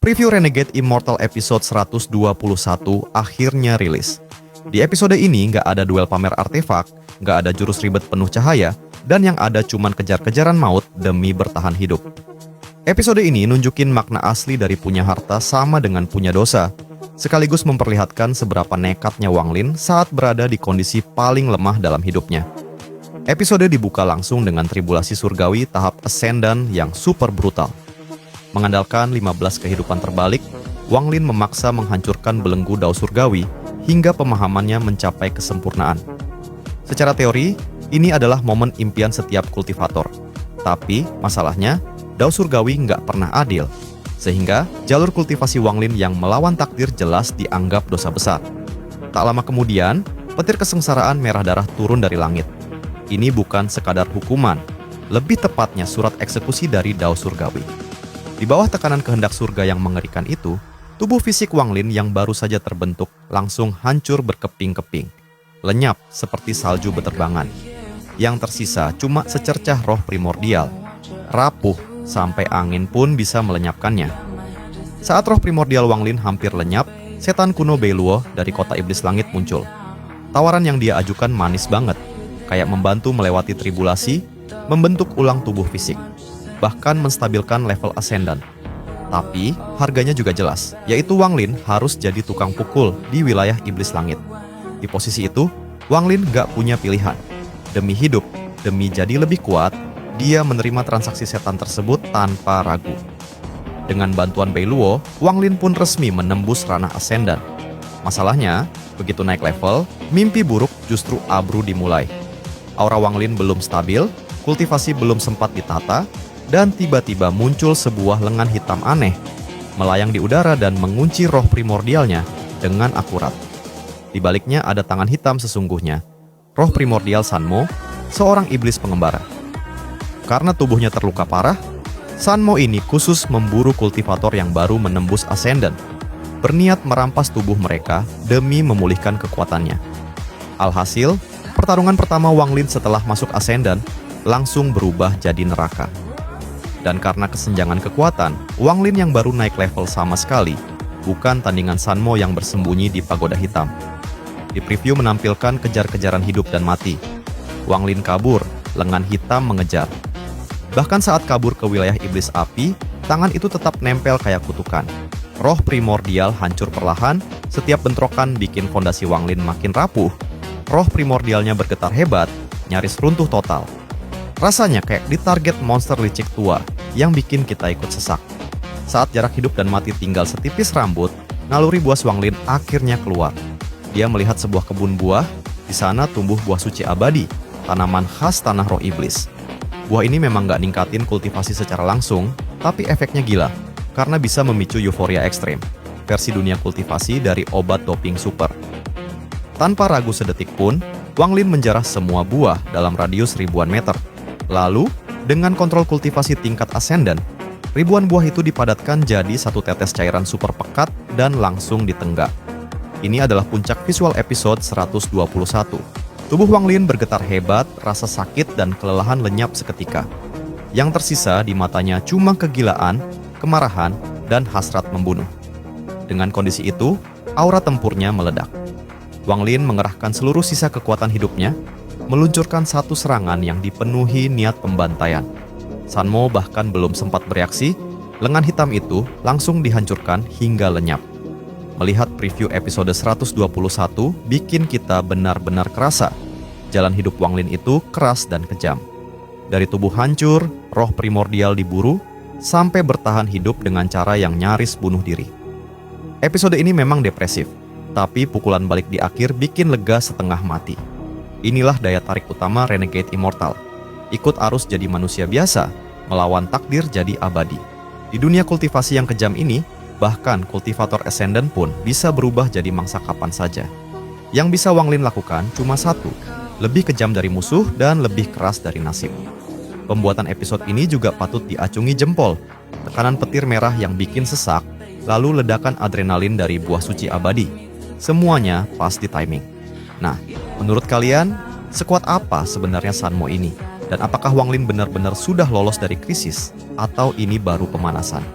Preview Renegade Immortal episode 121 akhirnya rilis. Di episode ini nggak ada duel pamer artefak, nggak ada jurus ribet penuh cahaya, dan yang ada cuman kejar-kejaran maut demi bertahan hidup. Episode ini nunjukin makna asli dari punya harta sama dengan punya dosa, sekaligus memperlihatkan seberapa nekatnya Wang Lin saat berada di kondisi paling lemah dalam hidupnya. Episode dibuka langsung dengan tribulasi surgawi tahap Ascendant yang super brutal. Mengandalkan 15 kehidupan terbalik, Wang Lin memaksa menghancurkan belenggu Dao Surgawi hingga pemahamannya mencapai kesempurnaan. Secara teori, ini adalah momen impian setiap kultivator. Tapi, masalahnya, Dao Surgawi nggak pernah adil. Sehingga, jalur kultivasi Wang Lin yang melawan takdir jelas dianggap dosa besar. Tak lama kemudian, petir kesengsaraan merah darah turun dari langit. Ini bukan sekadar hukuman, lebih tepatnya surat eksekusi dari Dao Surgawi. Di bawah tekanan kehendak surga yang mengerikan itu, tubuh fisik Wang Lin yang baru saja terbentuk langsung hancur berkeping-keping, lenyap seperti salju beterbangan. Yang tersisa cuma secercah roh primordial, rapuh sampai angin pun bisa melenyapkannya. Saat roh primordial Wang Lin hampir lenyap, setan kuno Beiluo dari kota iblis langit muncul. Tawaran yang dia ajukan manis banget, kayak membantu melewati tribulasi, membentuk ulang tubuh fisik, bahkan menstabilkan level Ascendant. Tapi, harganya juga jelas, yaitu Wang Lin harus jadi tukang pukul di wilayah iblis langit. Di posisi itu, Wang Lin gak punya pilihan. Demi hidup, demi jadi lebih kuat, dia menerima transaksi setan tersebut tanpa ragu. Dengan bantuan Beiluo, Wang Lin pun resmi menembus ranah Ascendant. Masalahnya, begitu naik level, mimpi buruk justru abru dimulai. Aura Wang Lin belum stabil, kultivasi belum sempat ditata, dan tiba-tiba muncul sebuah lengan hitam aneh, melayang di udara dan mengunci roh primordialnya dengan akurat. Di baliknya ada tangan hitam sesungguhnya, roh primordial Sanmo, seorang iblis pengembara. Karena tubuhnya terluka parah, Sanmo ini khusus memburu kultivator yang baru menembus Ascendant, berniat merampas tubuh mereka demi memulihkan kekuatannya. Alhasil, pertarungan pertama Wang Lin setelah masuk Ascendant langsung berubah jadi neraka. Dan karena kesenjangan kekuatan, Wang Lin yang baru naik level sama sekali, bukan tandingan Sanmo yang bersembunyi di pagoda hitam. Di preview menampilkan kejar-kejaran hidup dan mati. Wang Lin kabur, lengan hitam mengejar. Bahkan saat kabur ke wilayah iblis api, tangan itu tetap nempel kayak kutukan. Roh primordial hancur perlahan, setiap bentrokan bikin fondasi Wang Lin makin rapuh. Roh primordialnya bergetar hebat, nyaris runtuh total. Rasanya kayak ditarget monster licik tua yang bikin kita ikut sesak. Saat jarak hidup dan mati tinggal setipis rambut, naluri buas Wang Lin akhirnya keluar. Dia melihat sebuah kebun buah, di sana tumbuh buah suci abadi, tanaman khas tanah roh iblis. Buah ini memang gak ningkatin kultivasi secara langsung, tapi efeknya gila, karena bisa memicu euforia ekstrim, versi dunia kultivasi dari obat doping super. Tanpa ragu sedetik pun, Wang Lin menjarah semua buah dalam radius ribuan meter. Lalu, dengan kontrol kultivasi tingkat Ascendant, ribuan buah itu dipadatkan jadi satu tetes cairan super pekat dan langsung ditenggak. Ini adalah puncak visual episode 121. Tubuh Wang Lin bergetar hebat, rasa sakit dan kelelahan lenyap seketika. Yang tersisa di matanya cuma kegilaan, kemarahan, dan hasrat membunuh. Dengan kondisi itu, aura tempurnya meledak. Wang Lin mengerahkan seluruh sisa kekuatan hidupnya, meluncurkan satu serangan yang dipenuhi niat pembantaian. Sanmo bahkan belum sempat bereaksi, lengan hitam itu langsung dihancurkan hingga lenyap. Melihat preview episode 121 bikin kita benar-benar kerasa. Jalan hidup Wang Lin itu keras dan kejam. Dari tubuh hancur, roh primordial diburu, sampai bertahan hidup dengan cara yang nyaris bunuh diri. Episode ini memang depresif, tapi pukulan balik di akhir bikin lega setengah mati. Inilah daya tarik utama Renegade Immortal. Ikut arus jadi manusia biasa, melawan takdir jadi abadi. Di dunia kultivasi yang kejam ini, bahkan kultivator Ascendant pun bisa berubah jadi mangsa kapan saja. Yang bisa Wang Lin lakukan cuma satu, lebih kejam dari musuh dan lebih keras dari nasib. Pembuatan episode ini juga patut diacungi jempol. Tekanan petir merah yang bikin sesak, lalu ledakan adrenalin dari buah suci abadi. Semuanya pas di timing. Nah, menurut kalian, sekuat apa sebenarnya Sanmo ini? Dan apakah Wang Lin benar-benar sudah lolos dari krisis? Atau ini baru pemanasan?